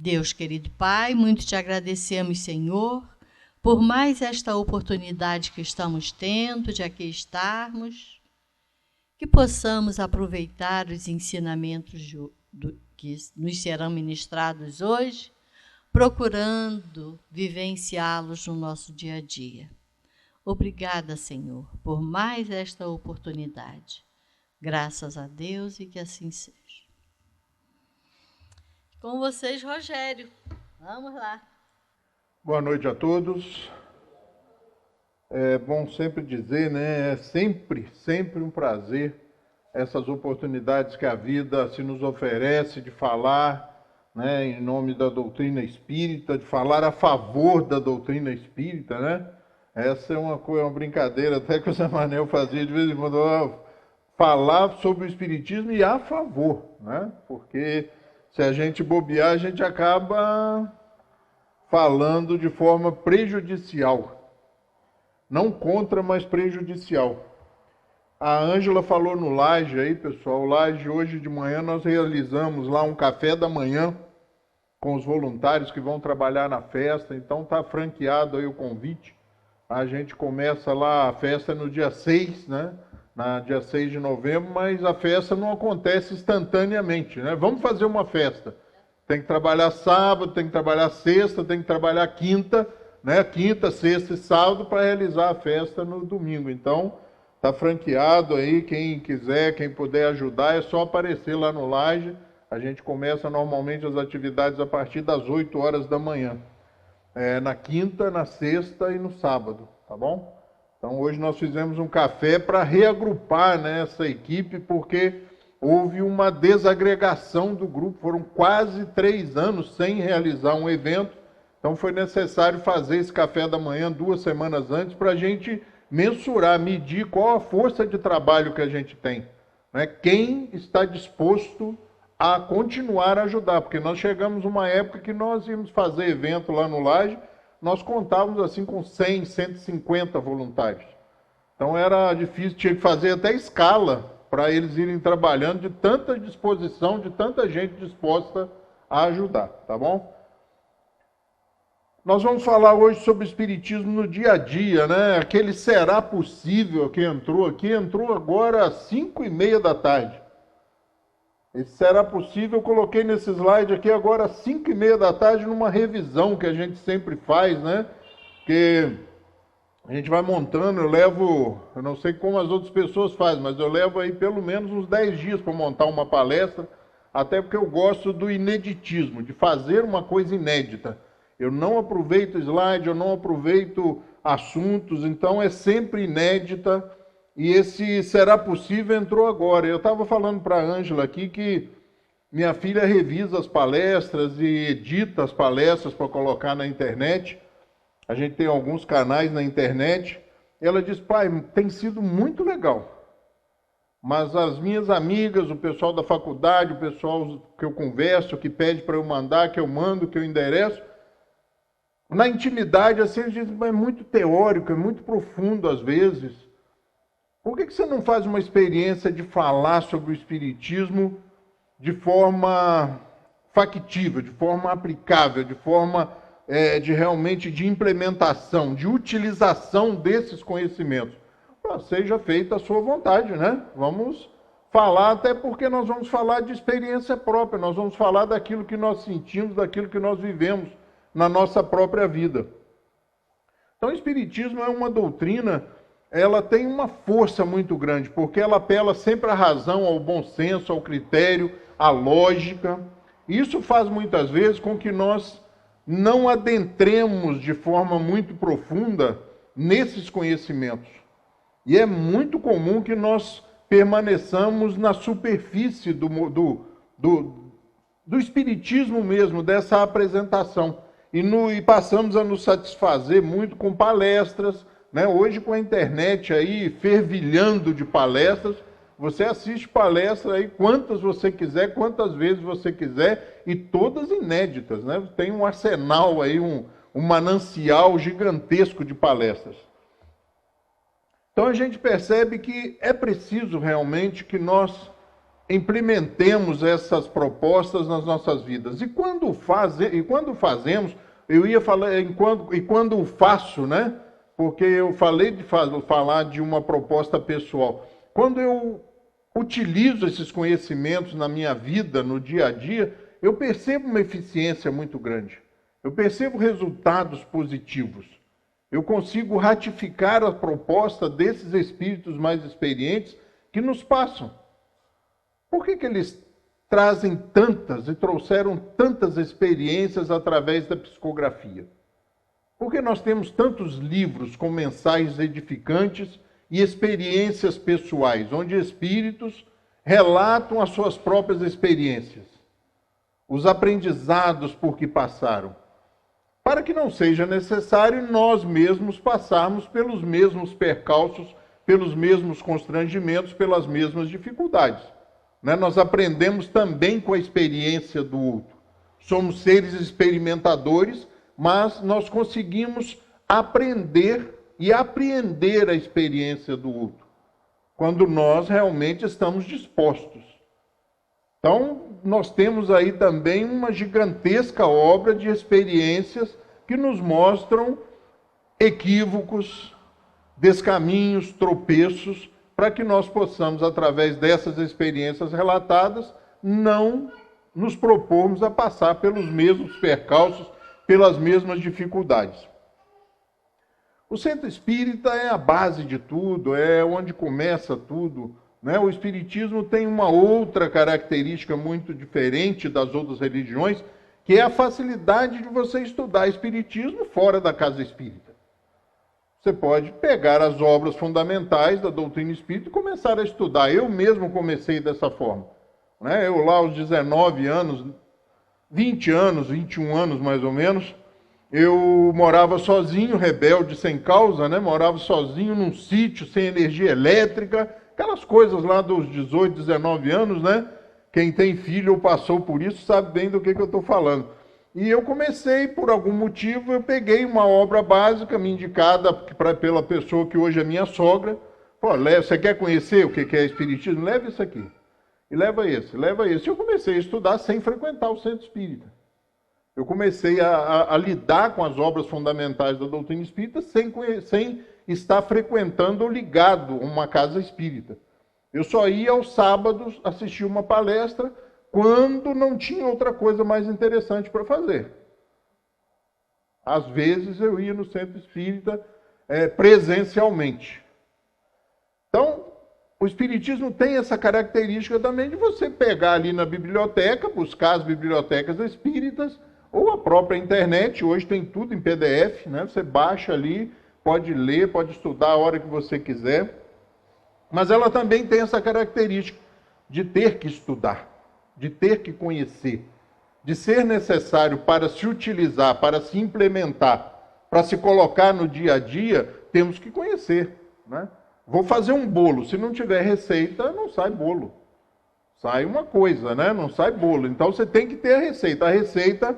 Deus, querido Pai, muito te agradecemos, Senhor, por mais esta oportunidade que estamos tendo de aqui estarmos, que possamos aproveitar os ensinamentos que nos serão ministrados hoje, procurando vivenciá-los no nosso dia a dia. Obrigada, Senhor, por mais esta oportunidade. Graças a Deus e que assim seja. Com vocês, Rogério. Vamos lá. Boa noite a todos. É bom sempre dizer, né? É sempre um prazer essas oportunidades que a vida se nos oferece de falar, né, em nome da doutrina espírita, de falar a favor da doutrina espírita, né? Essa é uma brincadeira até que o Zé Manel fazia de vez em quando, falar sobre o espiritismo e a favor, né? Porque se a gente bobear, a gente acaba falando de forma prejudicial. Não contra, mas prejudicial. A Ângela falou no Laje aí, pessoal. O Laje, hoje de manhã, nós realizamos lá um café da manhã com os voluntários que vão trabalhar na festa. Então está franqueado aí o convite. A gente começa lá, a festa no dia 6, né? Dia 6 de novembro, mas a festa não acontece instantaneamente, né? Vamos fazer uma festa. Tem que trabalhar sábado, tem que trabalhar sexta, tem que trabalhar quinta, né? Quinta, sexta e sábado para realizar a festa no domingo. Então, está franqueado aí, quem quiser, quem puder ajudar, é só aparecer lá no Laje. A gente começa normalmente as atividades a partir das 8 horas da manhã. Na quinta, na sexta e no sábado, tá bom? Então hoje nós fizemos um café para reagrupar, né, essa equipe, porque houve uma desagregação do grupo, foram quase 3 anos sem realizar um evento, então foi necessário fazer esse café da manhã 2 semanas antes para a gente mensurar, medir qual a força de trabalho que a gente tem, né? Quem está disposto a continuar a ajudar, porque nós chegamos uma época que nós íamos fazer evento lá no Laje, nós contávamos assim com 100, 150 voluntários. Então era difícil, tinha que fazer até escala para eles irem trabalhando, de tanta disposição, de tanta gente disposta a ajudar, tá bom? Nós vamos falar hoje sobre espiritismo no dia a dia, né? Aquele será possível que entrou aqui, entrou agora às 5h30 da tarde. Esse será possível, eu coloquei nesse slide aqui agora às 5h30 da tarde, numa revisão que a gente sempre faz, né? Que a gente vai montando, eu não sei como as outras pessoas fazem, mas eu levo aí pelo menos uns 10 dias para montar uma palestra, até porque eu gosto do ineditismo, de fazer uma coisa inédita. Eu não aproveito slide, eu não aproveito assuntos, então é sempre inédita. E esse será possível entrou agora. Eu estava falando para a Ângela aqui que minha filha revisa as palestras e edita as palestras para colocar na internet. A gente tem alguns canais na internet. Ela diz, pai, tem sido muito legal. Mas as minhas amigas, o pessoal da faculdade, o pessoal que eu converso, que pede para eu mandar, que eu mando, que eu endereço, na intimidade, assim, eles dizem, é muito teórico, é muito profundo às vezes. Por que você não faz uma experiência de falar sobre o espiritismo de forma factível, de forma aplicável, de forma realmente de implementação, de utilização desses conhecimentos? Seja feita a sua vontade, né? Vamos falar, até porque nós vamos falar de experiência própria, nós vamos falar daquilo que nós sentimos, daquilo que nós vivemos na nossa própria vida. Então, o espiritismo é uma doutrina, ela tem uma força muito grande, porque ela apela sempre à razão, ao bom senso, ao critério, à lógica. Isso faz muitas vezes com que nós não adentremos de forma muito profunda nesses conhecimentos. E é muito comum que nós permaneçamos na superfície do espiritismo mesmo, dessa apresentação. E passamos a nos satisfazer muito com palestras, né? Hoje, com a internet aí fervilhando de palestras, você assiste palestra aí quantas você quiser, quantas vezes você quiser, e todas inéditas, né? Tem um arsenal aí, um manancial gigantesco de palestras. Então a gente percebe que é preciso realmente que nós implementemos essas propostas nas nossas vidas. E quando fazemos, eu ia falar, quando faço, né? Porque eu falei de falar de uma proposta pessoal. Quando eu utilizo esses conhecimentos na minha vida, no dia a dia, eu percebo uma eficiência muito grande. Eu percebo resultados positivos. Eu consigo ratificar a proposta desses espíritos mais experientes que nos passam. Por que eles trazem tantas e trouxeram tantas experiências através da psicografia? Porque nós temos tantos livros com mensagens edificantes e experiências pessoais, onde espíritos relatam as suas próprias experiências, os aprendizados por que passaram, para que não seja necessário nós mesmos passarmos pelos mesmos percalços, pelos mesmos constrangimentos, pelas mesmas dificuldades. Nós aprendemos também com a experiência do outro. Somos seres experimentadores, mas nós conseguimos aprender e apreender a experiência do outro, quando nós realmente estamos dispostos. Então, nós temos aí também uma gigantesca obra de experiências que nos mostram equívocos, descaminhos, tropeços, para que nós possamos, através dessas experiências relatadas, não nos propormos a passar pelos mesmos percalços, pelas mesmas dificuldades. O centro espírita é a base de tudo, é onde começa tudo, né? O espiritismo tem uma outra característica muito diferente das outras religiões, que é a facilidade de você estudar espiritismo fora da casa espírita. Você pode pegar as obras fundamentais da doutrina espírita e começar a estudar. Eu mesmo comecei dessa forma, né? Eu lá aos 19 anos, 20 anos, 21 anos mais ou menos, eu morava sozinho, rebelde, sem causa, né? Morava sozinho num sítio, sem energia elétrica, aquelas coisas lá dos 18, 19 anos, né? Quem tem filho ou passou por isso sabe bem do que eu estou falando. E eu comecei, por algum motivo, eu peguei uma obra básica, me indicada pela pessoa que hoje é minha sogra. Falei, você quer conhecer o que é espiritismo? Leva isso aqui. E leva esse, leva esse. E eu comecei a estudar sem frequentar o centro espírita. Eu comecei a lidar com as obras fundamentais da doutrina espírita sem estar frequentando ou ligado a uma casa espírita. Eu só ia aos sábados assistir uma palestra quando não tinha outra coisa mais interessante para fazer. Às vezes eu ia no centro espírita presencialmente. Então, o espiritismo tem essa característica também de você pegar ali na biblioteca, buscar as bibliotecas espíritas, ou a própria internet. Hoje tem tudo em PDF, né? Você baixa ali, pode ler, pode estudar a hora que você quiser. Mas ela também tem essa característica de ter que estudar, de ter que conhecer, de ser necessário para se utilizar, para se implementar, para se colocar no dia a dia, temos que conhecer, né? Vou fazer um bolo, se não tiver receita, não sai bolo. Sai uma coisa, né? Não sai bolo. Então você tem que ter a receita. A receita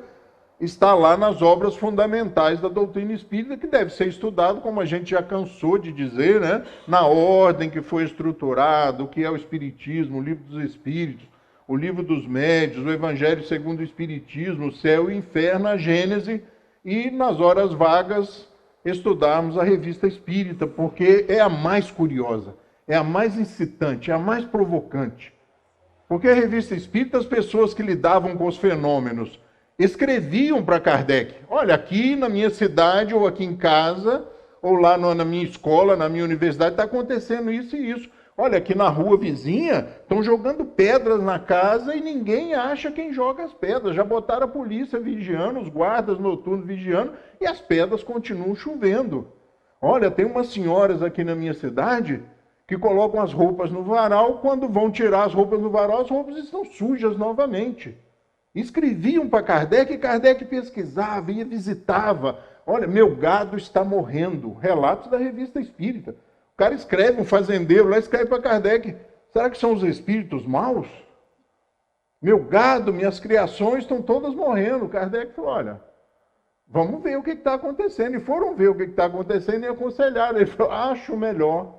está lá nas obras fundamentais da doutrina espírita, que deve ser estudado, como a gente já cansou de dizer, né? Na ordem que foi estruturado, o que é o Espiritismo, o Livro dos Espíritos, o Livro dos Médiuns, o Evangelho segundo o Espiritismo, o Céu e o Inferno, a Gênese, e nas horas vagas estudarmos a Revista Espírita, porque é a mais curiosa, é a mais incitante, é a mais provocante. Porque a Revista Espírita, as pessoas que lidavam com os fenômenos escreviam para Kardec: olha, aqui na minha cidade, ou aqui em casa, ou lá na minha escola, na minha universidade, está acontecendo isso e isso. Olha, aqui na rua vizinha, estão jogando pedras na casa e ninguém acha quem joga as pedras. Já botaram a polícia vigiando, os guardas noturnos vigiando, e as pedras continuam chovendo. Olha, tem umas senhoras aqui na minha cidade que colocam as roupas no varal, quando vão tirar as roupas do varal, as roupas estão sujas novamente. Escreviam para Kardec, e Kardec pesquisava, ia, visitava. Olha, meu gado está morrendo. Relatos da Revista Espírita. O cara escreve, um fazendeiro lá, escreve para Kardec: será que são os espíritos maus? Meu gado, minhas criações estão todas morrendo. Kardec falou: olha, vamos ver o que está acontecendo. E foram ver o que está acontecendo e aconselharam. Ele falou: acho melhor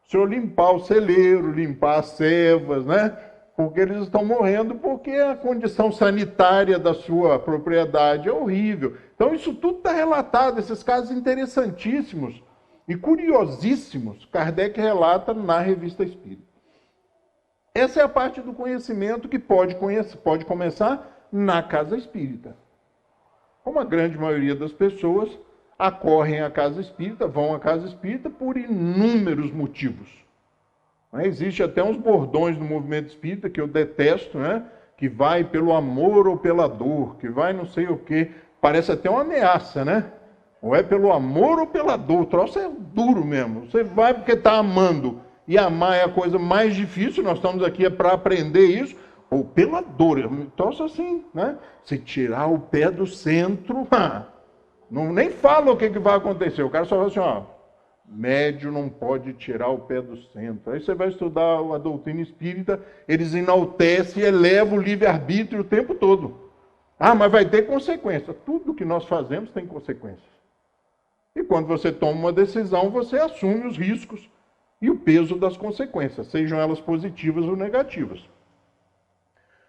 o senhor limpar o celeiro, limpar as cevas, né? porque eles estão morrendo porque a condição sanitária da sua propriedade é horrível. Então isso tudo está relatado, esses casos interessantíssimos e curiosíssimos, Kardec relata na Revista Espírita. Essa é a parte do conhecimento que pode começar na casa espírita. Como a grande maioria das pessoas acorrem à casa espírita, vão à casa espírita por inúmeros motivos. Existe até uns bordões no movimento espírita que eu detesto, né? Que vai pelo amor ou pela dor, que vai não sei o quê. Parece até uma ameaça, né? Ou é pelo amor ou pela dor. O troço é duro mesmo. Você vai porque está amando. E amar é a coisa mais difícil, nós estamos aqui para aprender isso, ou pela dor. Então, assim, né? Se tirar o pé do centro, não, nem fala o que vai acontecer. O cara só fala assim, ó, médio não pode tirar o pé do centro. Aí você vai estudar a doutrina espírita, eles enaltecem e elevam o livre-arbítrio o tempo todo. Mas vai ter consequência. Tudo que nós fazemos tem consequências. E quando você toma uma decisão, você assume os riscos e o peso das consequências, sejam elas positivas ou negativas.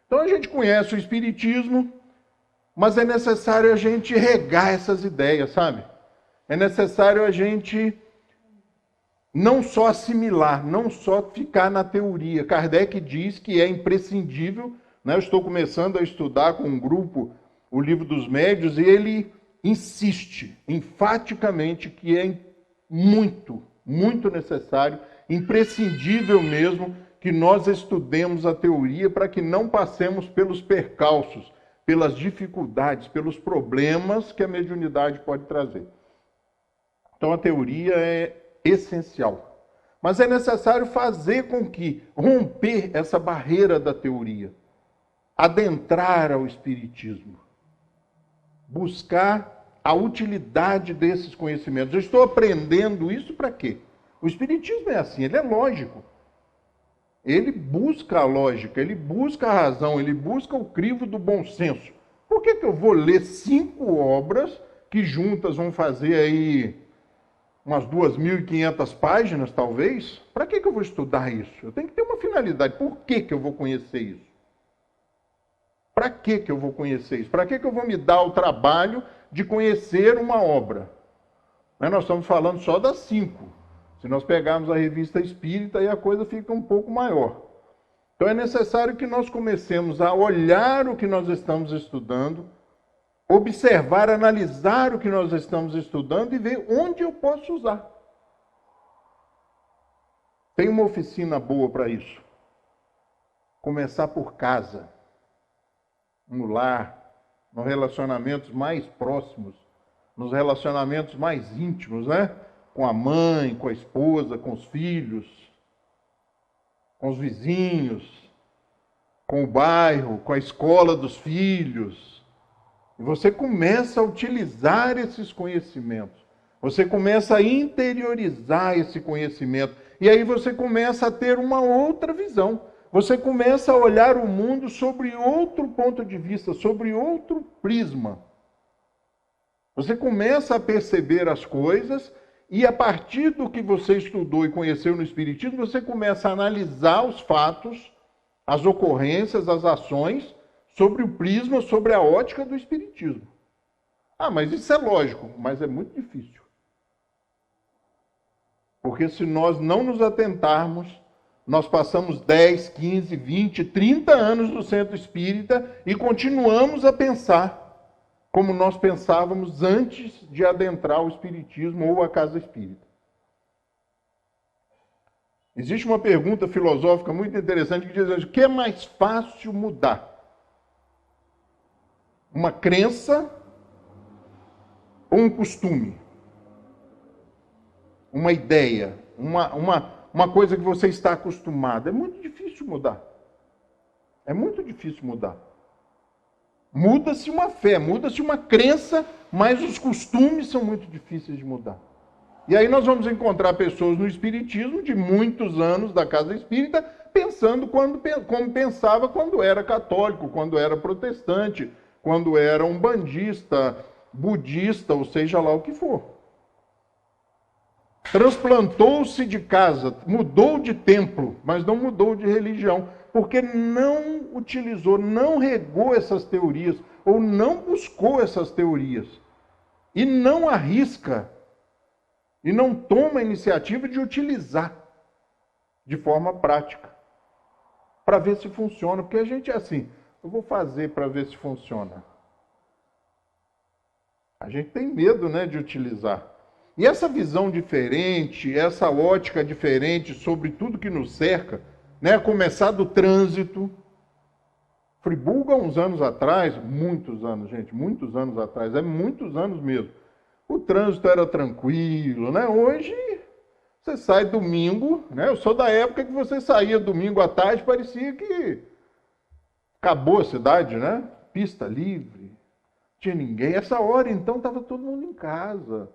Então a gente conhece o Espiritismo, mas é necessário a gente regar essas ideias, sabe? É necessário a gente não só assimilar, não só ficar na teoria. Kardec diz que é imprescindível, né? Eu estou começando a estudar com um grupo o Livro dos Médiuns e ele insiste enfaticamente que é muito necessário, imprescindível mesmo, que nós estudemos a teoria para que não passemos pelos percalços, pelas dificuldades, pelos problemas que a mediunidade pode trazer. Então a teoria é essencial. Mas é necessário fazer com que romper essa barreira da teoria, adentrar ao Espiritismo, buscar a utilidade desses conhecimentos. Eu estou aprendendo isso para quê? O Espiritismo é assim, ele é lógico. Ele busca a lógica, ele busca a razão, ele busca o crivo do bom senso. Por que eu vou ler 5 obras que juntas vão fazer aí umas 2.500 páginas, talvez? Para que eu vou estudar isso? Eu tenho que ter uma finalidade. Por que eu vou conhecer isso? Para que eu vou conhecer isso? Para que eu vou me dar o trabalho de conhecer uma obra? Nós estamos falando só das 5. Se nós pegarmos a Revista Espírita, aí a coisa fica um pouco maior. Então é necessário que nós comecemos a olhar o que nós estamos estudando, observar, analisar o que nós estamos estudando e ver onde eu posso usar. Tem uma oficina boa para isso. Começar por casa, no lar, nos relacionamentos mais próximos, nos relacionamentos mais íntimos, né? Com a mãe, com a esposa, com os filhos, com os vizinhos, com o bairro, com a escola dos filhos. E você começa a utilizar esses conhecimentos. Você começa a interiorizar esse conhecimento. E aí você começa a ter uma outra visão. Você começa a olhar o mundo sobre outro ponto de vista, sobre outro prisma. Você começa a perceber as coisas e a partir do que você estudou e conheceu no Espiritismo, você começa a analisar os fatos, as ocorrências, as ações, sobre o prisma, sobre a ótica do Espiritismo. Mas isso é lógico, mas é muito difícil. Porque se nós não nos atentarmos, nós passamos 10, 15, 20, 30 anos no centro espírita e continuamos a pensar como nós pensávamos antes de adentrar o Espiritismo ou a casa espírita. Existe uma pergunta filosófica muito interessante que diz assim: o que é mais fácil mudar? Uma crença ou um costume? Uma ideia? Uma coisa que você está acostumado? É muito difícil mudar. É muito difícil mudar. Muda-se uma fé, muda-se uma crença, mas os costumes são muito difíceis de mudar. E aí nós vamos encontrar pessoas no Espiritismo de muitos anos da casa espírita pensando como pensava quando era católico, quando era protestante, quando era umbandista, budista, ou seja lá o que for. Transplantou-se de casa, mudou de templo, mas não mudou de religião. porque não utilizou, não regou essas teorias, ou não buscou essas teorias, e não arrisca, e não toma a iniciativa de utilizar de forma prática, para ver se funciona, porque a gente é assim, eu vou fazer para ver se funciona. A gente tem medo, né, de utilizar. E essa visão diferente, essa ótica diferente sobre tudo que nos cerca, né, a começar do trânsito. Friburgo, há uns anos atrás, muitos anos, gente, muitos anos atrás, muitos anos mesmo, o trânsito era tranquilo, né? Hoje, você sai domingo, né? Eu sou da época que você saía domingo à tarde, parecia que acabou a cidade, né? Pista livre, tinha ninguém. Essa hora, então, estava todo mundo em casa.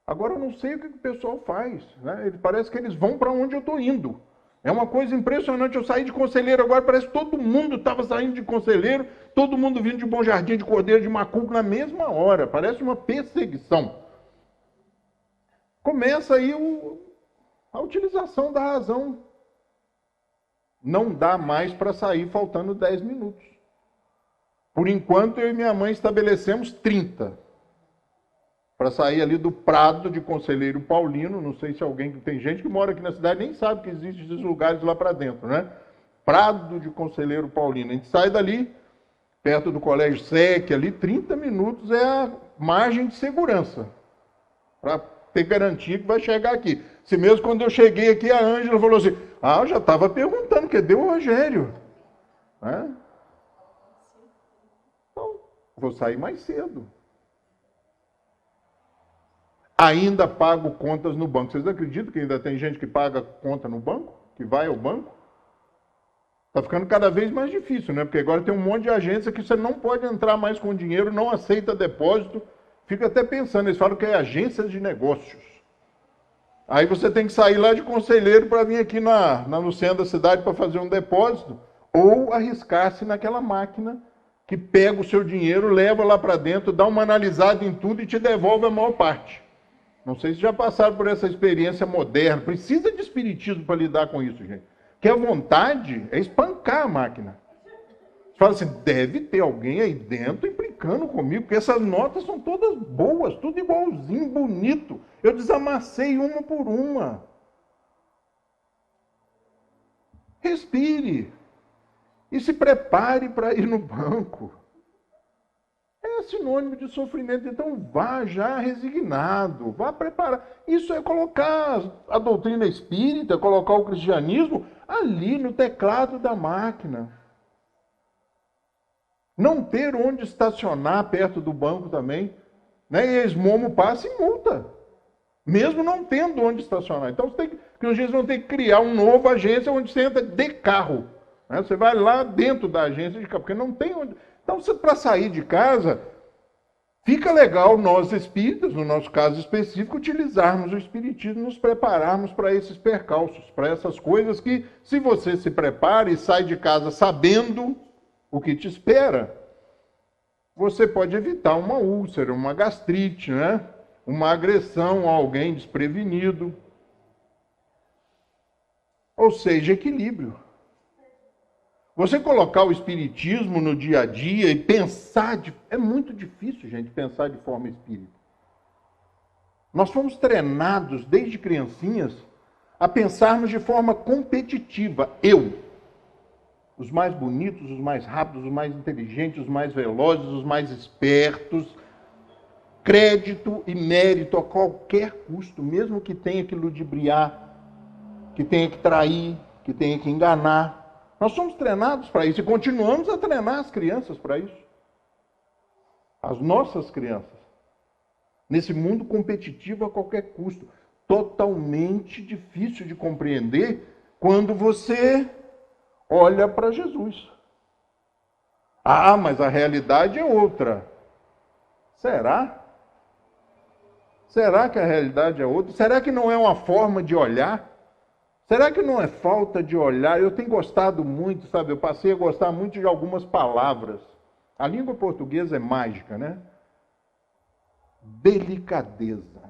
Agora eu não sei o que o pessoal faz, né? Parece que eles vão para onde eu estou indo. É uma coisa impressionante. Eu saí de Conselheiro agora, parece que todo mundo estava saindo de Conselheiro, todo mundo vindo de Bom Jardim, de Cordeiro, de Macuco na mesma hora. Parece uma perseguição. Começa aí a utilização da razão. Não dá mais para sair faltando 10 minutos. Por enquanto, eu e minha mãe estabelecemos 30. Para sair ali do Prado de Conselheiro Paulino, não sei se alguém, tem gente que mora aqui na cidade nem sabe que existem esses lugares lá para dentro, né? Prado de Conselheiro Paulino. A gente sai dali, perto do Colégio SEC, ali, 30 minutos é a margem de segurança, para ter garantia que vai chegar aqui. Se mesmo quando eu cheguei aqui, a Ângela falou assim, eu já estava perguntando, cadê o Rogério? Né? Então, vou sair mais cedo. Ainda pago contas no banco. Vocês acreditam que ainda tem gente que paga conta no banco? Que vai ao banco? Está ficando cada vez mais difícil, né? Porque agora tem um monte de agência que você não pode entrar mais com dinheiro, não aceita depósito. Fica até pensando, eles falam que é agência de negócios. Aí você tem que sair lá de Conselheiro para vir aqui no centro da cidade para fazer um depósito, ou arriscar-se naquela máquina que pega o seu dinheiro, leva lá para dentro, dá uma analisada em tudo e te devolve a maior parte. Não sei se já passaram por essa experiência moderna. Precisa de espiritismo para lidar com isso, gente. Que a vontade é espancar a máquina. Você fala assim, deve ter alguém aí dentro implicando comigo, porque essas notas são todas boas, tudo igualzinho, bonito. Eu desamassei uma por uma. Respire. E se prepare para ir no banco. É sinônimo de sofrimento, então vá já resignado, vá preparar. Isso é colocar a doutrina espírita, colocar o cristianismo ali no teclado da máquina. Não ter onde estacionar perto do banco também, né? E esmomo passa e multa, mesmo não tendo onde estacionar. Então os dias vão ter que criar uma nova agência onde você entra de carro. Né? Você vai lá dentro da agência de carro, porque não tem onde. Então, para sair de casa, fica legal nós espíritas, no nosso caso específico, utilizarmos o espiritismo, nos prepararmos para esses percalços, para essas coisas que, se você se prepara e sai de casa sabendo o que te espera, você pode evitar uma úlcera, uma gastrite, né? Uma agressão a alguém desprevenido. Ou seja, equilíbrio. Você colocar o espiritismo no dia a dia e pensar... É muito difícil, gente, pensar de forma espírita. Nós fomos treinados, desde criancinhas, a pensarmos de forma competitiva. Os mais bonitos, os mais rápidos, os mais inteligentes, os mais velozes, os mais espertos. Crédito e mérito a qualquer custo, mesmo que tenha que ludibriar, que tenha que trair, que tenha que enganar. Nós somos treinados para isso e continuamos a treinar as crianças para isso. As nossas crianças. Nesse mundo competitivo a qualquer custo. Totalmente difícil de compreender quando você olha para Jesus. Mas a realidade é outra. Será? Será que a realidade é outra? Será que não é uma forma de olhar? Será que não é falta de olhar? Eu tenho gostado muito, sabe? Eu passei a gostar muito de algumas palavras. A língua portuguesa é mágica, né? Delicadeza.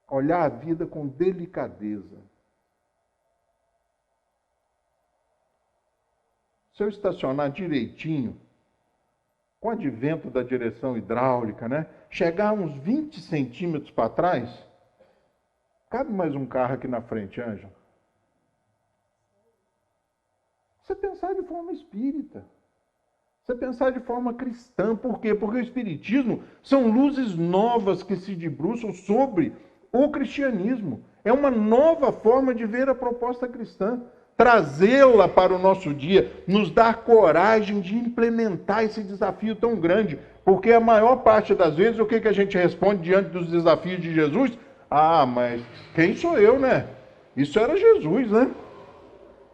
Olhar a vida com delicadeza. se eu estacionar direitinho, com o advento da direção hidráulica, né? Chegar uns 20 centímetros para trás, cabe mais um carro aqui na frente, Ângela? Você pensar de forma espírita. Você pensar de forma cristã. Por quê? Porque o espiritismo são luzes novas que se debruçam sobre o cristianismo. É uma nova forma de ver a proposta cristã. Trazê-la para o nosso dia, nos dar coragem de implementar esse desafio tão grande. Porque a maior parte das vezes, o que a gente responde diante dos desafios de Jesus? Ah, mas quem sou eu, né? Isso era Jesus, né?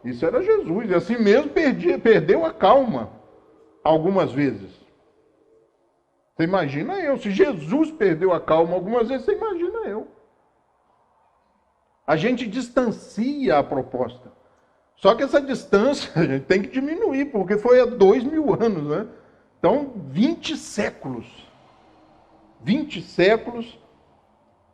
Isso era Jesus. E assim mesmo perdeu a calma algumas vezes. Você imagina eu. Se Jesus perdeu a calma algumas vezes, você imagina eu. A gente distancia a proposta. Só que essa distância a gente tem que diminuir, porque foi há 2000 anos, né? Então, 20 séculos. 20 séculos.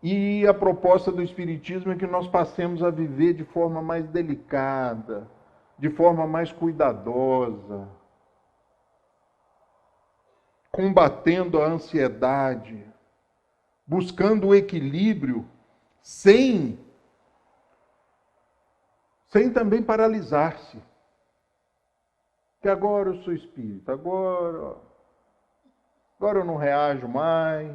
E a proposta do Espiritismo é que nós passemos a viver de forma mais delicada, de forma mais cuidadosa, combatendo a ansiedade, buscando o equilíbrio, sem também paralisar-se. Que agora eu sou espírita, agora eu não reajo mais,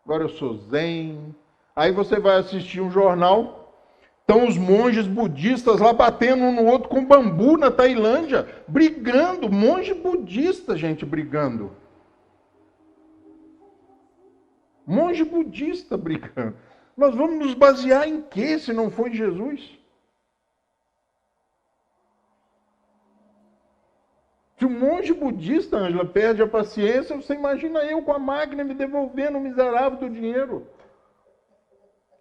agora eu sou zen. Aí você vai assistir um jornal, estão os monges budistas lá batendo um no outro com bambu na Tailândia, brigando, monge budista, gente, brigando. Monge budista brigando. Nós vamos nos basear em quê, se não foi Jesus? Se o monge budista, Ângela, perde a paciência, você imagina eu com a máquina me devolvendo o miserável do dinheiro.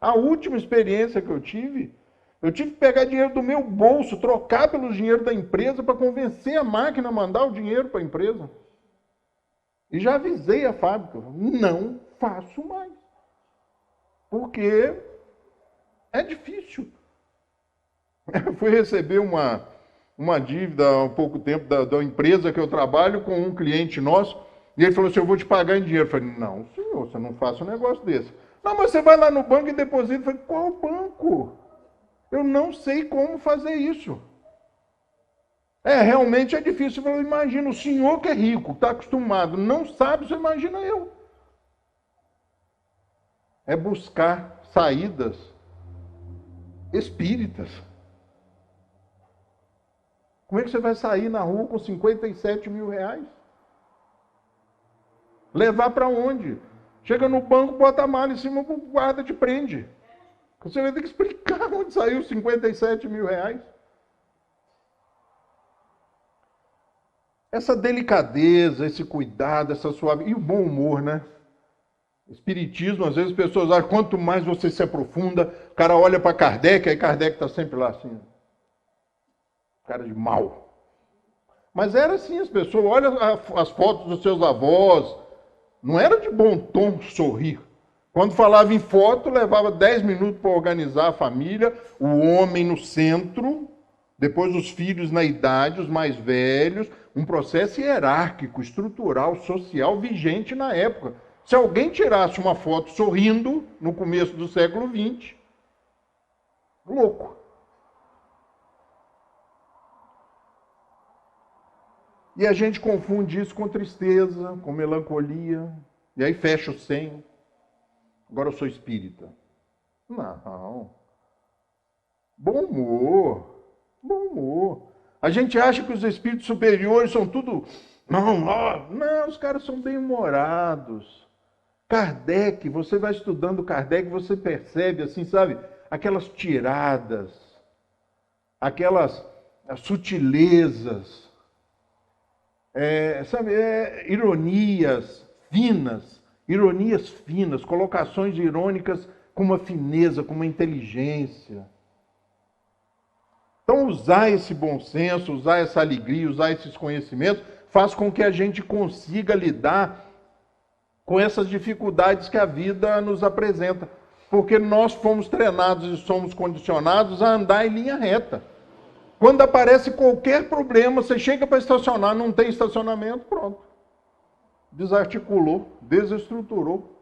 A última experiência que eu tive que pegar dinheiro do meu bolso, trocar pelo dinheiro da empresa para convencer a máquina a mandar o dinheiro para a empresa. E já avisei a fábrica, não faço mais. Porque é difícil. Eu fui receber uma dívida há pouco tempo da empresa que eu trabalho com um cliente nosso, e ele falou assim, eu vou te pagar em dinheiro. Eu falei, não, senhor, você não faça um negócio desse. Não, mas você vai lá no banco e deposita. Eu falei, qual banco? Eu não sei como fazer isso. Realmente é difícil. Eu falei, imagina, o senhor que é rico, está acostumado, não sabe, você imagina eu. É buscar saídas espíritas. Como é que você vai sair na rua com 57 mil reais? Levar para onde? Chega no banco, bota a mala em cima, o guarda te prende. Você vai ter que explicar onde saiu 57 mil reais. Essa delicadeza, esse cuidado, essa suave... E o bom humor, né? Espiritismo, às vezes as pessoas acham, quanto mais você se aprofunda, o cara olha para Kardec, aí Kardec está sempre lá assim... cara de mal. Mas era assim, as pessoas, olha as fotos dos seus avós, não era de bom tom sorrir. Quando falava em foto, levava 10 minutos para organizar a família, o homem no centro, depois os filhos na idade, os mais velhos, um processo hierárquico, estrutural, social, vigente na época. Se alguém tirasse uma foto sorrindo, no começo do século XX, louco. E a gente confunde isso com tristeza, com melancolia. E aí fecha o senho. Agora eu sou espírita. Não. Bom humor. Bom humor. A gente acha que os espíritos superiores são tudo... Não, os caras são bem-humorados. Kardec, você vai estudando Kardec, você percebe, assim, sabe? Aquelas tiradas, aquelas sutilezas... ironias finas, colocações irônicas com uma fineza, com uma inteligência. Então, usar esse bom senso, usar essa alegria, usar esses conhecimentos, faz com que a gente consiga lidar com essas dificuldades que a vida nos apresenta. Porque nós fomos treinados e somos condicionados a andar em linha reta. Quando aparece qualquer problema, você chega para estacionar, não tem estacionamento, pronto. Desarticulou, desestruturou.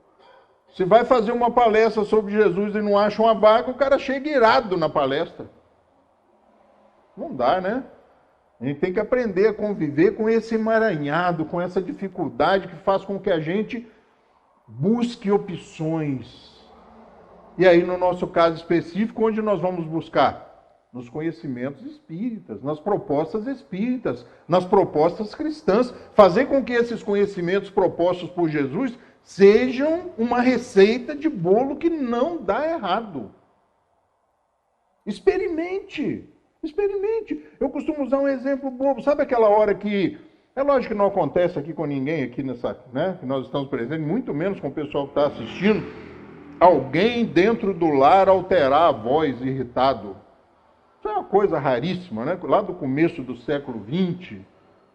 Se vai fazer uma palestra sobre Jesus e não acha uma vaga, o cara chega irado na palestra. Não dá, né? A gente tem que aprender a conviver com esse emaranhado, com essa dificuldade que faz com que a gente busque opções. E aí, no nosso caso específico, onde nós vamos buscar? Nos conhecimentos espíritas, nas propostas espíritas, nas propostas cristãs. Fazer com que esses conhecimentos propostos por Jesus sejam uma receita de bolo que não dá errado. Experimente. Experimente. Eu costumo usar um exemplo bobo. Sabe aquela hora que... É lógico que não acontece aqui com ninguém, aqui nessa, né, que nós estamos presentes, muito menos com o pessoal que está assistindo. Alguém dentro do lar alterar a voz irritado. Isso é uma coisa raríssima, né? Lá do começo do século XX,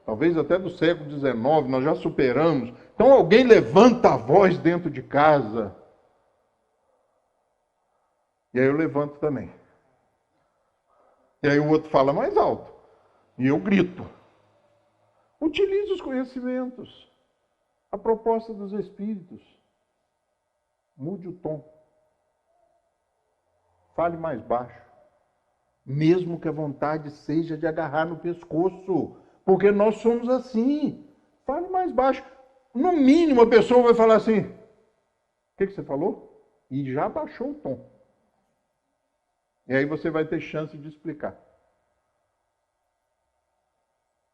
talvez até do século XIX, nós já superamos. Então alguém levanta a voz dentro de casa. E aí eu levanto também. E aí o outro fala mais alto. E eu grito. Utilize os conhecimentos. A proposta dos espíritos. Mude o tom. Fale mais baixo. Mesmo que a vontade seja de agarrar no pescoço. Porque nós somos assim. Fale mais baixo. No mínimo a pessoa vai falar assim. O que você falou? E já baixou o tom. E aí você vai ter chance de explicar.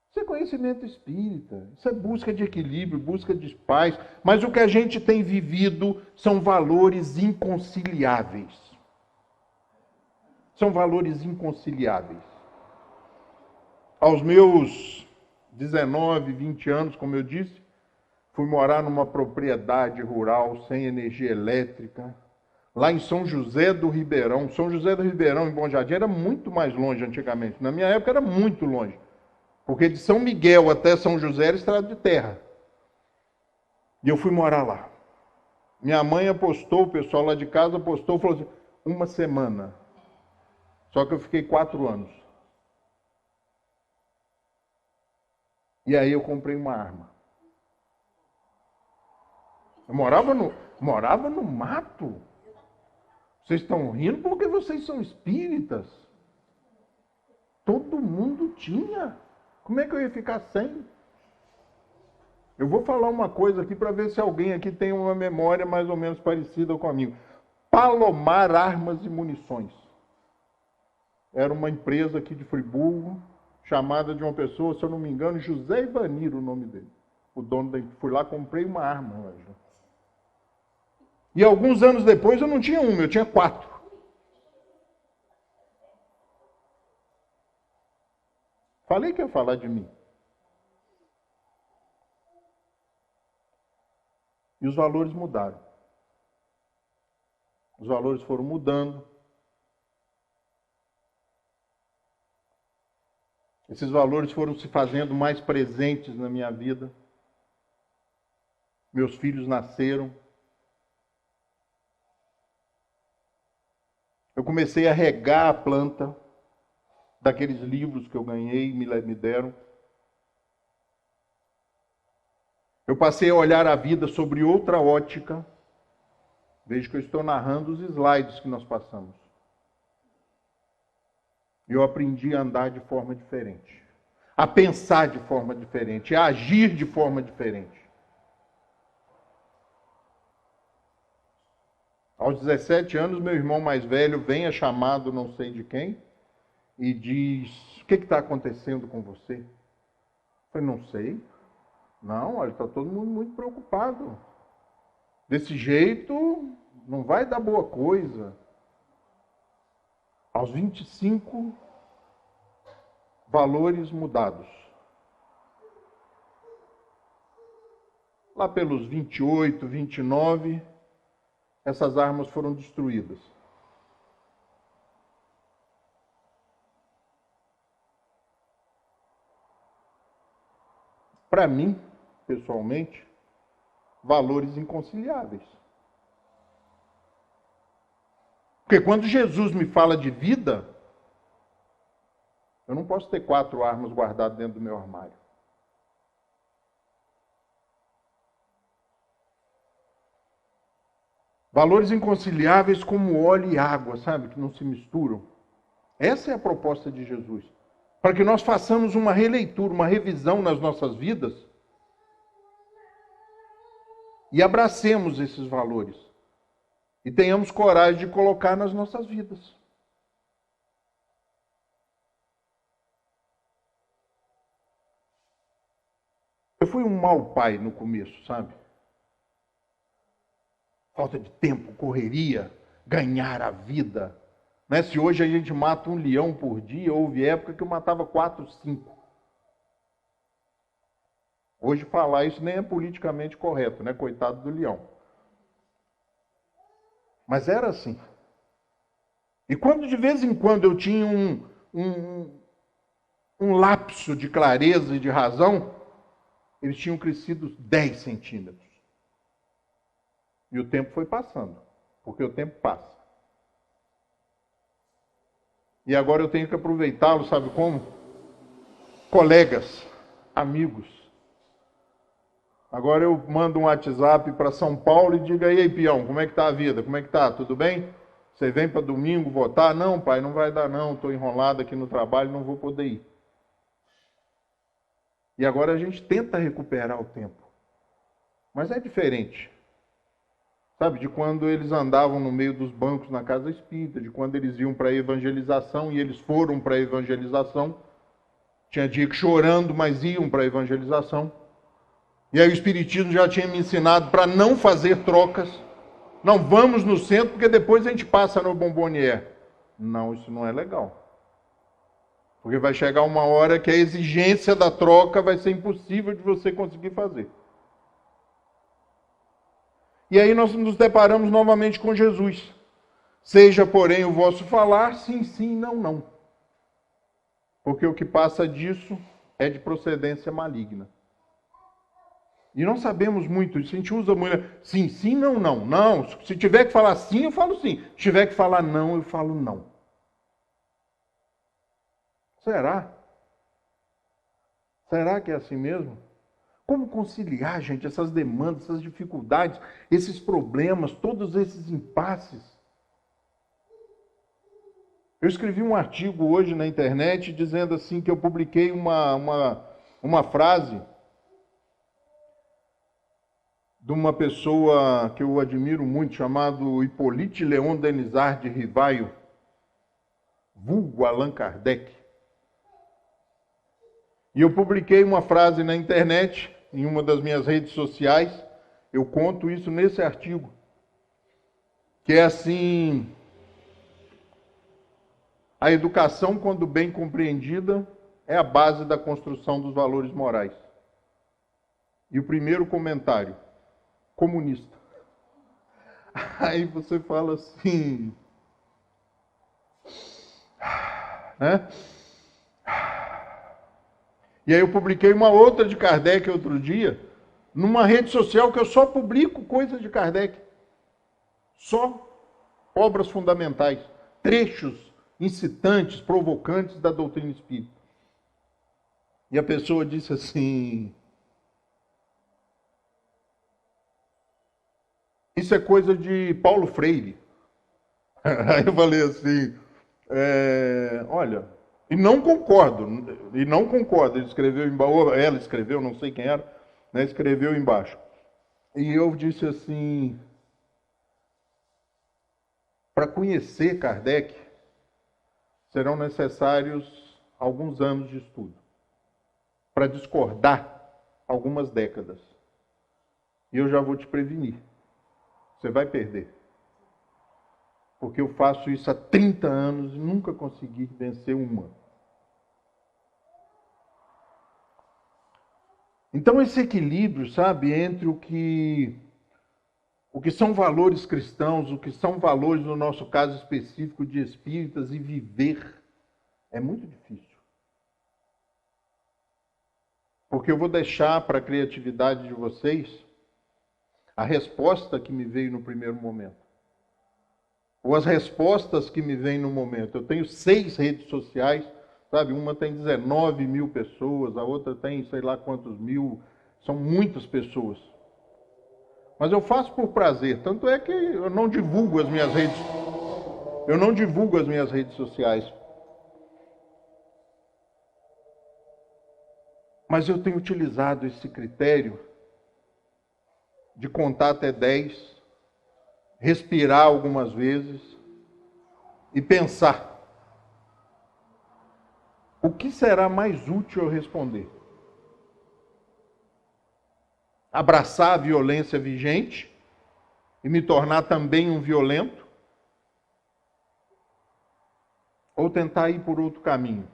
Isso é conhecimento espírita. Isso é busca de equilíbrio, busca de paz. Mas o que a gente tem vivido são valores inconciliáveis. São valores inconciliáveis. Aos meus 19, 20 anos, como eu disse, fui morar numa propriedade rural sem energia elétrica, lá em São José do Ribeirão. São José do Ribeirão, em Bom Jardim, era muito mais longe antigamente. Na minha época era muito longe. Porque de São Miguel até São José era estrada de terra. E eu fui morar lá. Minha mãe apostou, o pessoal lá de casa apostou, falou assim, 1 semana. Só que eu fiquei 4 anos. E aí eu comprei uma arma. Eu morava no mato. Vocês estão rindo porque vocês são espíritas. Todo mundo tinha. Como é que eu ia ficar sem? Eu vou falar uma coisa aqui para ver se alguém aqui tem uma memória mais ou menos parecida com a minha. Palomar Armas e Munições. Era uma empresa aqui de Friburgo, chamada de uma pessoa, se eu não me engano, José Ivanir, o nome dele. O dono da empresa. Fui lá, comprei uma arma. E alguns anos depois eu não tinha uma, eu tinha 4. Falei que ia falar de mim. E os valores mudaram. Os valores foram mudando. Esses valores foram se fazendo mais presentes na minha vida. Meus filhos nasceram. Eu comecei a regar a planta daqueles livros que eu ganhei e me deram. Eu passei a olhar a vida sobre outra ótica. Vejo que eu estou narrando os slides que nós passamos. E eu aprendi a andar de forma diferente. A pensar de forma diferente. A agir de forma diferente. Aos 17 anos, meu irmão mais velho vem a chamado não sei de quem e diz, o que está acontecendo com você? Eu falei, não sei. Não, olha, está todo mundo muito preocupado. Desse jeito, não vai dar boa coisa. Aos 25, valores mudados. Lá pelos 28, 29, essas armas foram destruídas. Para mim, pessoalmente, valores inconciliáveis. Porque quando Jesus me fala de vida, Eu não posso ter 4 armas guardadas dentro do meu armário. Valores inconciliáveis como óleo e água, sabe? Que não se misturam. Essa é a proposta de Jesus. Para que nós façamos uma releitura, uma revisão nas nossas vidas e abracemos esses valores. E tenhamos coragem de colocar nas nossas vidas. Eu fui um mau pai no começo, sabe? Falta de tempo, correria, ganhar a vida. Né? Se hoje a gente mata um leão por dia, houve época que eu matava 4, 5. Hoje falar isso nem é politicamente correto, né? Coitado do leão. Mas era assim. E quando de vez em quando eu tinha um lapso de clareza e de razão, eles tinham crescido 10 centímetros. E o tempo foi passando, porque o tempo passa. E agora eu tenho que aproveitá-lo, sabe como? Colegas, amigos. Agora eu mando um WhatsApp para São Paulo e digo, e aí, peão, como é que está a vida? Como é que está? Tudo bem? Você vem para domingo votar? Não, pai, não vai dar não, estou enrolado aqui no trabalho, não vou poder ir. E agora a gente tenta recuperar o tempo. Mas é diferente. Sabe, de quando eles andavam no meio dos bancos na casa espírita, de quando eles iam para a evangelização e eles foram para a evangelização. Tinha dia que chorando, mas iam para a evangelização. E aí o Espiritismo já tinha me ensinado para não fazer trocas. Não, vamos no centro, porque depois a gente passa no Bombonier. Não, isso não é legal. Porque vai chegar uma hora que a exigência da troca vai ser impossível de você conseguir fazer. E aí nós nos deparamos novamente com Jesus. Seja, porém, o vosso falar, sim, sim, não, não. Porque o que passa disso é de procedência maligna. E não sabemos muito isso. A gente usa muito, sim, sim, não, não. Não, se tiver que falar sim, eu falo sim. Se tiver que falar não, eu falo não. Será? Será que é assim mesmo? Como conciliar, gente, essas demandas, essas dificuldades, esses problemas, todos esses impasses? Eu escrevi um artigo hoje na internet dizendo assim que eu publiquei uma frase de uma pessoa que eu admiro muito, chamado Hippolyte Léon Denisard de Rivaio, vulgo Allan Kardec. E eu publiquei uma frase na internet, em uma das minhas redes sociais, eu conto isso nesse artigo, que é assim: a educação, quando bem compreendida, é a base da construção dos valores morais. E o primeiro comentário, comunista. Aí você fala assim, né? E aí eu publiquei uma outra de Kardec outro dia, numa rede social que eu só publico coisas de Kardec. Só obras fundamentais, trechos incitantes, provocantes da doutrina espírita. E a pessoa disse assim, isso é coisa de Paulo Freire. Aí eu falei assim, olha... E não concordo. Ele escreveu embaixo, ela escreveu, não sei quem era, né, escreveu embaixo. E eu disse assim, para conhecer Kardec, serão necessários alguns anos de estudo. Para discordar, algumas décadas. E eu já vou te prevenir. Você vai perder. Porque eu faço isso há 30 anos e nunca consegui vencer uma. Então esse equilíbrio, sabe, entre o que são valores cristãos, o que são valores, no nosso caso específico, de espíritas, e viver, é muito difícil. Porque eu vou deixar para a criatividade de vocês a resposta que me veio no primeiro momento. Ou as respostas que me vêm no momento. Eu tenho 6 redes sociais, sabe? Uma tem 19 mil pessoas, a outra tem sei lá quantos mil, são muitas pessoas. Mas eu faço por prazer, tanto é que eu não divulgo as minhas redes sociais. Mas eu tenho utilizado esse critério de contar até 10, respirar algumas vezes e pensar: o que será mais útil eu responder? Abraçar a violência vigente e me tornar também um violento? Ou tentar ir por outro caminho?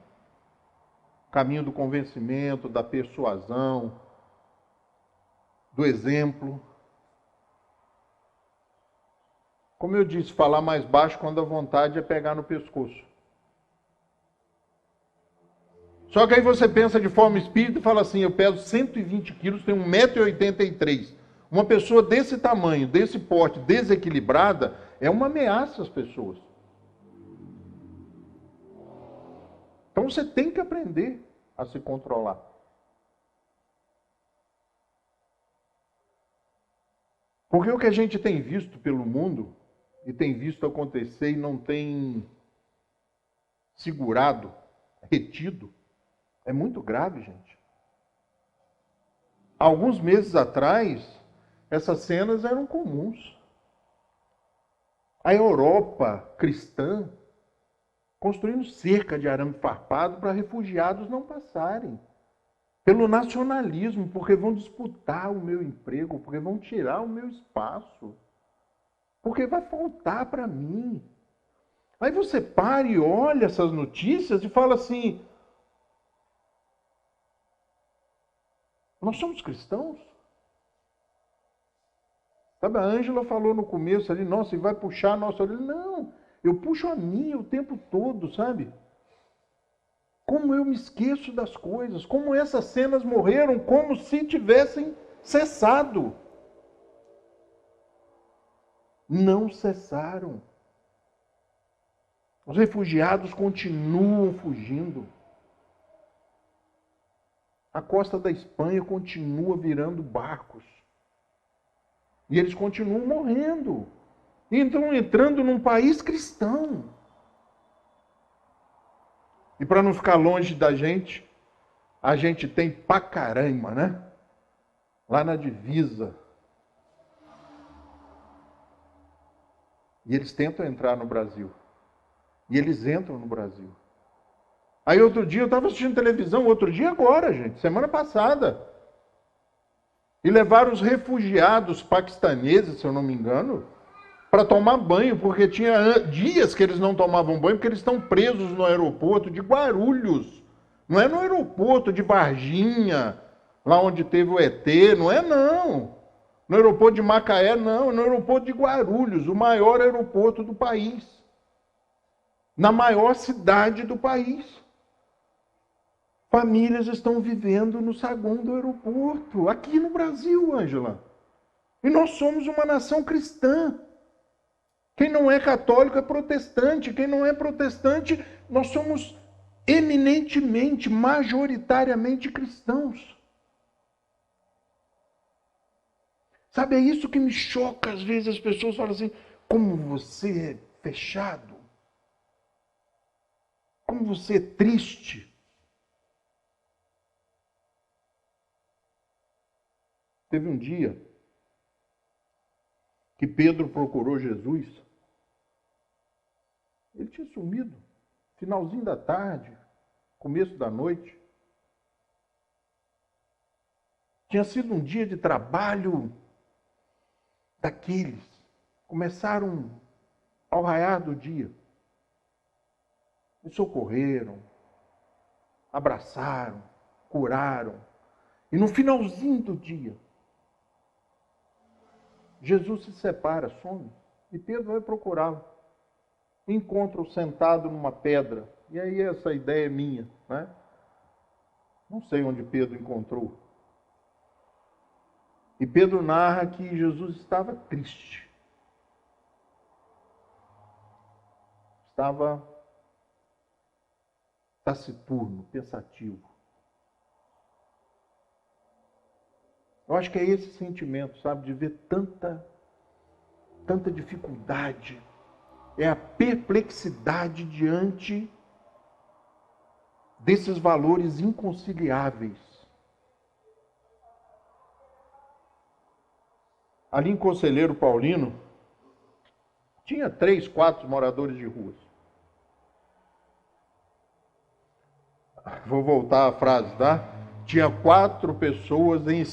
Caminho do convencimento, da persuasão, do exemplo. Como eu disse, falar mais baixo quando a vontade é pegar no pescoço. Só que aí você pensa de forma espírita e fala assim: eu peso 120 quilos, tenho 1,83 m. Uma pessoa desse tamanho, desse porte, desequilibrada, é uma ameaça às pessoas. Então você tem que aprender a se controlar. Porque o que a gente tem visto pelo mundo, e tem visto acontecer e não tem segurado, retido, é muito grave, gente. Alguns meses atrás, essas cenas eram comuns. A Europa cristã construindo cerca de arame farpado para refugiados não passarem. Pelo nacionalismo, porque vão disputar o meu emprego, porque vão tirar o meu espaço, porque vai faltar para mim. Aí você para e olha essas notícias e fala assim: nós somos cristãos? Sabe, a Ângela falou no começo ali: nossa, e vai puxar a nossa orelha. Não, eu puxo a minha o tempo todo, sabe? Como eu me esqueço das coisas, como essas cenas morreram como se tivessem cessado. Não cessaram. Os refugiados continuam fugindo. A costa da Espanha continua virando barcos. E eles continuam morrendo. E estão entrando num país cristão. E para não ficar longe da gente, a gente tem Pacaraima, né? Lá na divisa. E eles tentam entrar no Brasil. E eles entram no Brasil. Aí outro dia eu estava assistindo televisão, outro dia agora, gente, semana passada. E levaram os refugiados paquistaneses, se eu não me engano, para tomar banho, porque tinha dias que eles não tomavam banho, porque eles estão presos no aeroporto de Guarulhos. Não é no aeroporto de Varginha, lá onde teve o ET, não é não. No aeroporto de Macaé, não, no aeroporto de Guarulhos, o maior aeroporto do país. Na maior cidade do país. Famílias estão vivendo no saguão do aeroporto, aqui no Brasil, Ângela. E nós somos uma nação cristã. Quem não é católico é protestante. Quem não é protestante, nós somos eminentemente, majoritariamente cristãos. Sabe, é isso que me choca às vezes. As pessoas falam assim: como você é fechado. Como você é triste. Teve um dia que Pedro procurou Jesus. Ele tinha sumido. Finalzinho da tarde, começo da noite. Tinha sido um dia de trabalho daqueles. Começaram ao raiar do dia. E socorreram, abraçaram, curaram. E no finalzinho do dia, Jesus se separa, some, e Pedro vai procurá-lo. Encontra-o sentado numa pedra. E aí essa ideia é minha, né? Não sei onde Pedro encontrou. E Pedro narra que Jesus estava triste. Estava taciturno, pensativo. Eu acho que é esse sentimento, sabe, de ver tanta dificuldade. É a perplexidade diante desses valores inconciliáveis. Ali em Conselheiro Paulino, tinha 3, 4 moradores de ruas. Vou voltar à frase, tá? Tinha 4 pessoas em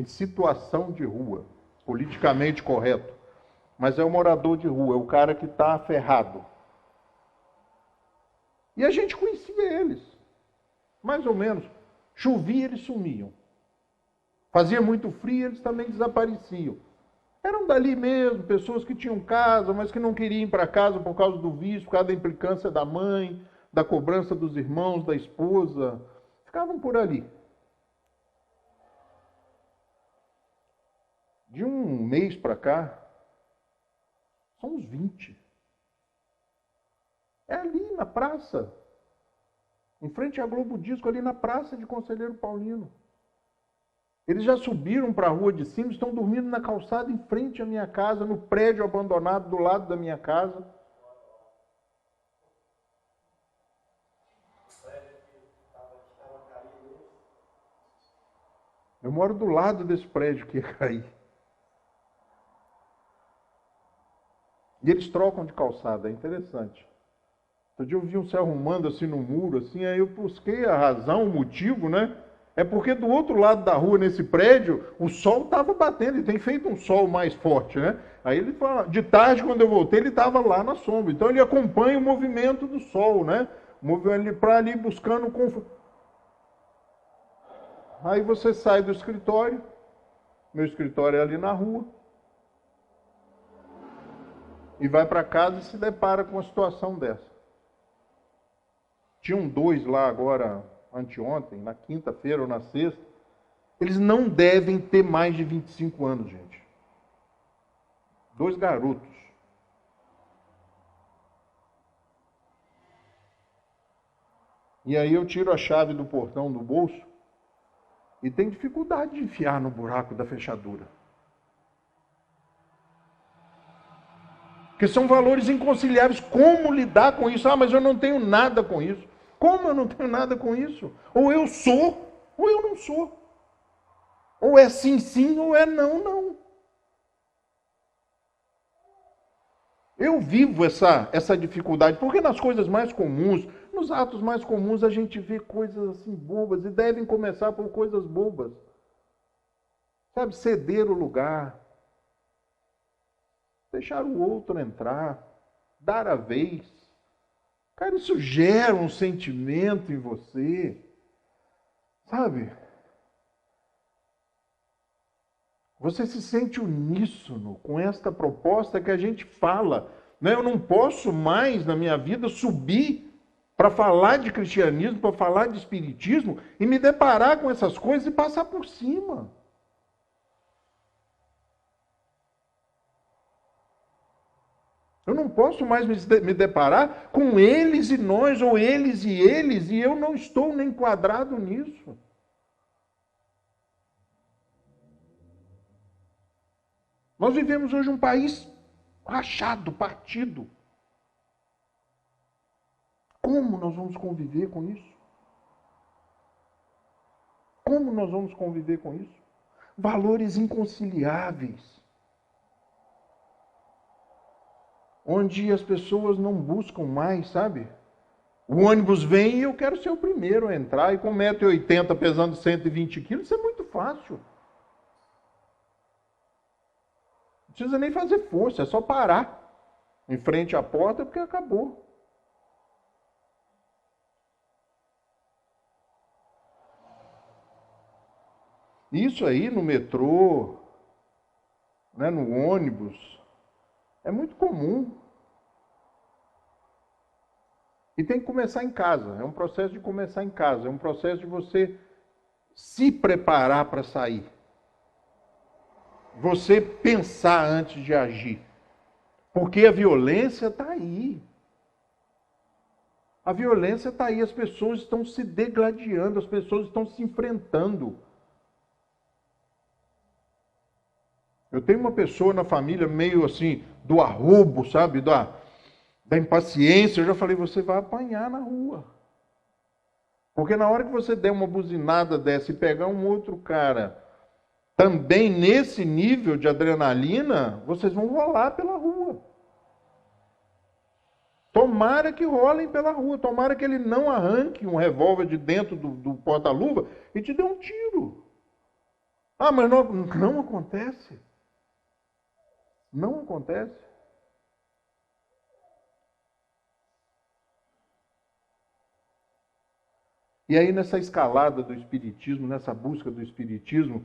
situação de rua, politicamente correto. Mas é o morador de rua, é o cara que está ferrado. E a gente conhecia eles, mais ou menos. Chovia, eles sumiam. Fazia muito frio, eles também desapareciam. Eram dali mesmo, pessoas que tinham casa, mas que não queriam ir para casa por causa do vício, por causa da implicância da mãe, da cobrança dos irmãos, da esposa. Ficavam por ali. De um mês para cá, são uns 20. É ali na praça, em frente à Globo Disco, ali na praça de Conselheiro Paulino. Eles já subiram para a rua de cima, estão dormindo na calçada em frente à minha casa, no prédio abandonado do lado da minha casa. Eu moro do lado desse prédio que ia cair. E eles trocam de calçada, é interessante. Outro dia eu vi um se arrumando assim no muro, assim, aí eu busquei a razão, o motivo, né? É porque do outro lado da rua, nesse prédio, o sol estava batendo, e tem feito um sol mais forte, né? Aí ele fala, de tarde, quando eu voltei, ele estava lá na sombra. Então ele acompanha o movimento do sol, né? Para ali buscando conforto. Aí você sai do escritório, meu escritório é ali na rua, e vai para casa e se depara com uma situação dessa. Tinham 2 lá agora, anteontem, na quinta-feira ou na sexta. Eles não devem ter mais de 25 anos, gente. 2 garotos. E aí eu tiro a chave do portão do bolso e tenho dificuldade de enfiar no buraco da fechadura. Porque são valores inconciliáveis. Como lidar com isso? Ah, mas eu não tenho nada com isso. Como eu não tenho nada com isso? Ou eu sou, ou eu não sou. Ou é sim, sim, ou é não, não. Eu vivo essa dificuldade, porque nas coisas mais comuns, nos atos mais comuns, a gente vê coisas assim bobas, e devem começar por coisas bobas. Sabe, ceder o lugar, deixar o outro entrar, dar a vez. Cara, isso gera um sentimento em você, sabe? Você se sente uníssono com esta proposta que a gente fala, né? Eu não posso mais na minha vida subir para falar de cristianismo, para falar de espiritismo e me deparar com essas coisas e passar por cima. Eu não posso mais me deparar com eles e nós, ou eles, e eu não estou nem enquadrado nisso. Nós vivemos hoje um país rachado, partido. Como nós vamos conviver com isso? Como nós vamos conviver com isso? Valores inconciliáveis. Onde as pessoas não buscam mais, sabe? O ônibus vem e eu quero ser o primeiro a entrar, e com 1,80 m pesando 120 quilos, isso é muito fácil. Não precisa nem fazer força, é só parar em frente à porta, porque acabou. Isso aí no metrô, né, no ônibus, é muito comum. E tem que começar em casa. É um processo de começar em casa. É um processo de você se preparar para sair. Você pensar antes de agir. Porque a violência está aí. A violência está aí, as pessoas estão se degladiando, as pessoas estão se enfrentando. Eu tenho uma pessoa na família meio assim, do arrobo, sabe, da impaciência. Eu já falei, você vai apanhar na rua. Porque na hora que você der uma buzinada dessa e pegar um outro cara também nesse nível de adrenalina, vocês vão rolar pela rua. Tomara que rolem pela rua, tomara que ele não arranque um revólver de dentro do porta-luva e te dê um tiro. Ah, mas não acontece. Não acontece. E aí nessa escalada do espiritismo, nessa busca do espiritismo,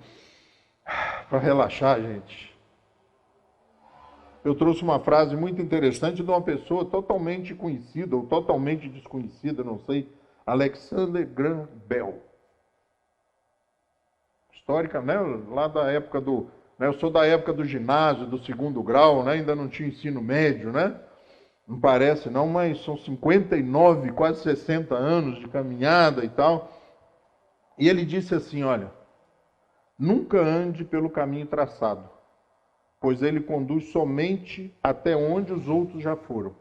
para relaxar, gente, eu trouxe uma frase muito interessante de uma pessoa totalmente conhecida, ou totalmente desconhecida, não sei, Alexander Graham Bell. Histórica, né? Lá da época do... Né? Eu sou da época do ginásio, do 2º grau, né? Ainda não tinha ensino médio, né? Não parece não, mas são 59, quase 60 anos de caminhada e tal. E ele disse assim, olha, nunca ande pelo caminho traçado, pois ele conduz somente até onde os outros já foram.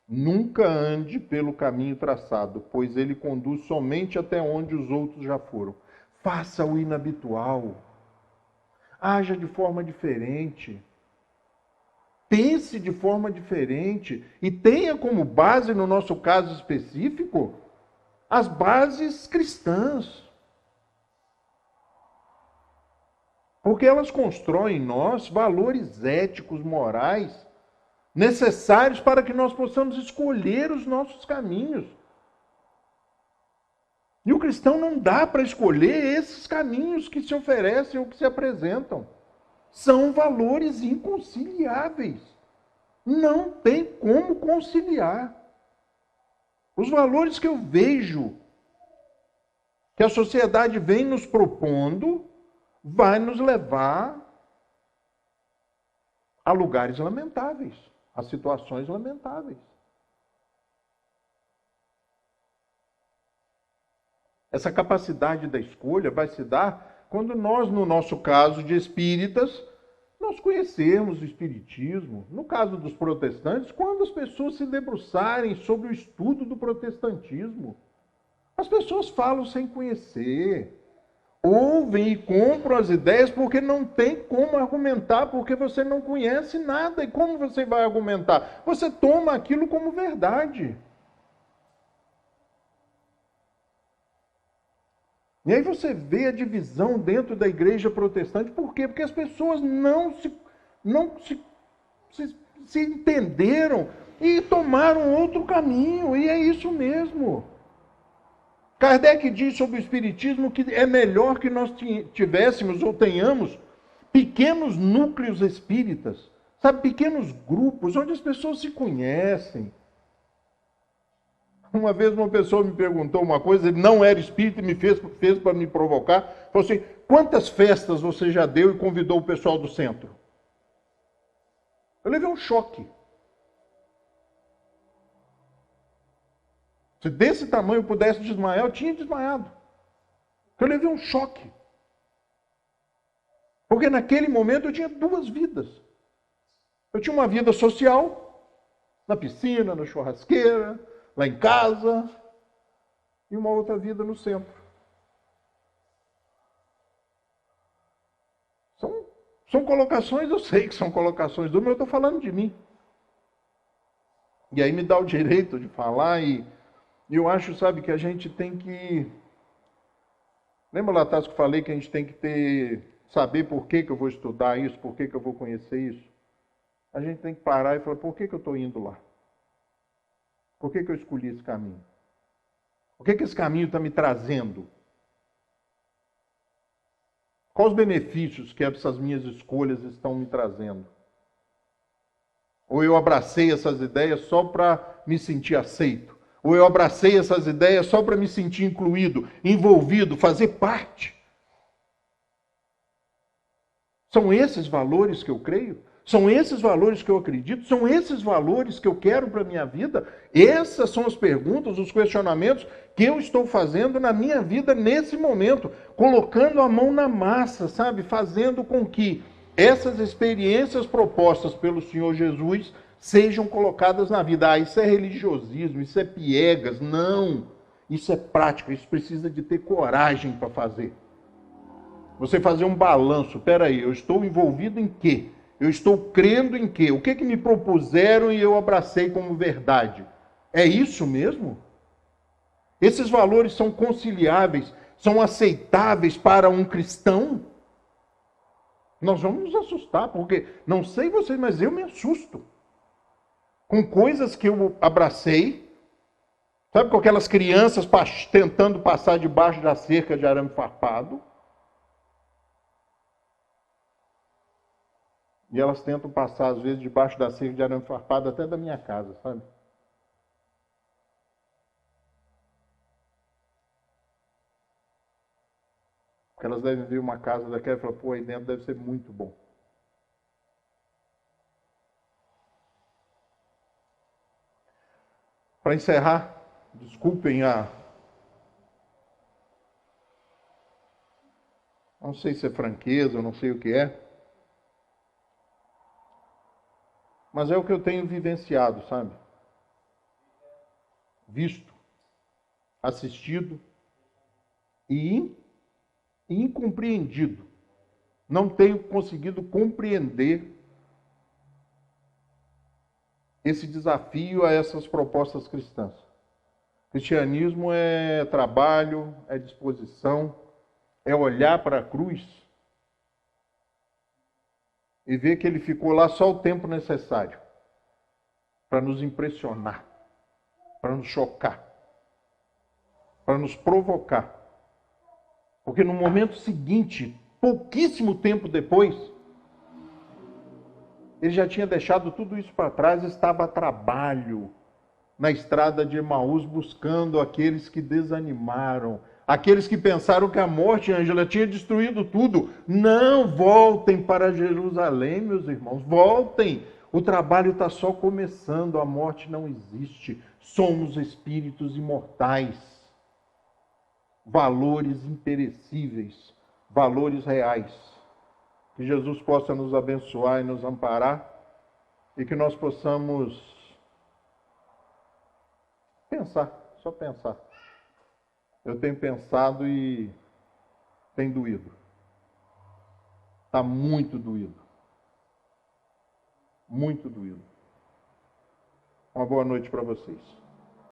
Nunca ande pelo caminho traçado, pois ele conduz somente até onde os outros já foram. Faça o inabitual. Haja de forma diferente. Pense de forma diferente. E tenha como base, no nosso caso específico, as bases cristãs. Porque elas constroem em nós valores éticos, morais, necessários para que nós possamos escolher os nossos caminhos. E o cristão não dá para escolher esses caminhos que se oferecem ou que se apresentam. São valores inconciliáveis. Não tem como conciliar. Os valores que eu vejo que a sociedade vem nos propondo vai nos levar a lugares lamentáveis, a situações lamentáveis. Essa capacidade da escolha vai se dar quando nós, no nosso caso de espíritas, nós conhecermos o espiritismo. No caso dos protestantes, quando as pessoas se debruçarem sobre o estudo do protestantismo. As pessoas falam sem conhecer. Ouvem e compram as ideias porque não tem como argumentar, porque você não conhece nada. E como você vai argumentar? Você toma aquilo como verdade. E aí você vê a divisão dentro da igreja protestante. Por quê? Porque as pessoas não se entenderam e tomaram outro caminho. E é isso mesmo. Kardec diz sobre o espiritismo que é melhor que nós tivéssemos ou tenhamos pequenos núcleos espíritas, sabe, pequenos grupos onde as pessoas se conhecem. Uma vez uma pessoa me perguntou uma coisa, ele não era espírita e me fez para me provocar, falou assim, quantas festas você já deu e convidou o pessoal do centro? Eu levei um choque. Se desse tamanho eu pudesse desmaiar, eu tinha desmaiado. Eu levei um choque. Porque naquele momento eu tinha duas vidas. Eu tinha uma vida social, na piscina, na churrasqueira, lá em casa, e uma outra vida no centro. São colocações, eu sei que são colocações do meu, eu estou falando de mim. E aí me dá o direito de falar e eu acho, sabe, que a gente tem que... Lembra lá atrás que eu falei que a gente tem que saber por que eu vou estudar isso, por que eu vou conhecer isso? A gente tem que parar e falar, por que eu estou indo lá? Por que eu escolhi esse caminho? O que esse caminho está me trazendo? Quais os benefícios que essas minhas escolhas estão me trazendo? Ou eu abracei essas ideias só para me sentir aceito? Ou eu abracei essas ideias só para me sentir incluído, envolvido, fazer parte? São esses valores que eu creio? São esses valores que eu acredito? São esses valores que eu quero para a minha vida? Essas são as perguntas, os questionamentos que eu estou fazendo na minha vida nesse momento, colocando a mão na massa, sabe? Fazendo com que essas experiências propostas pelo Senhor Jesus sejam colocadas na vida. Ah, isso é religiosismo, isso é piegas. Não, isso é prática, isso precisa de ter coragem para fazer. Você fazer um balanço, peraí, eu estou envolvido em quê? Eu estou crendo em quê? O que me propuseram e eu abracei como verdade? É isso mesmo? Esses valores são conciliáveis, são aceitáveis para um cristão? Nós vamos nos assustar, porque não sei vocês, mas eu me assusto com coisas que eu abracei, sabe, com aquelas crianças tentando passar debaixo da cerca de arame farpado. E elas tentam passar, às vezes, debaixo da cerca de arame farpado até da minha casa, sabe? Porque elas devem ver uma casa daquela e falar, pô, aí dentro deve ser muito bom. Para encerrar, desculpem não sei se é franqueza, eu não sei o que é. Mas é o que eu tenho vivenciado, sabe? Visto, assistido e incompreendido. Não tenho conseguido compreender esse desafio a essas propostas cristãs. Cristianismo é trabalho, é disposição, é olhar para a cruz e ver que ele ficou lá só o tempo necessário para nos impressionar, para nos chocar, para nos provocar. Porque no momento seguinte, pouquíssimo tempo depois, ele já tinha deixado tudo isso para trás, estava a trabalho na estrada de Emaús buscando aqueles que desanimaram, aqueles que pensaram que a morte, Ângela, tinha destruído tudo. Não, voltem para Jerusalém, meus irmãos, voltem. O trabalho está só começando, a morte não existe. Somos espíritos imortais, valores imperecíveis, valores reais. Que Jesus possa nos abençoar e nos amparar e que nós possamos pensar, só pensar. Eu tenho pensado e tem doído. Está muito doído. Muito doído. Uma boa noite para vocês.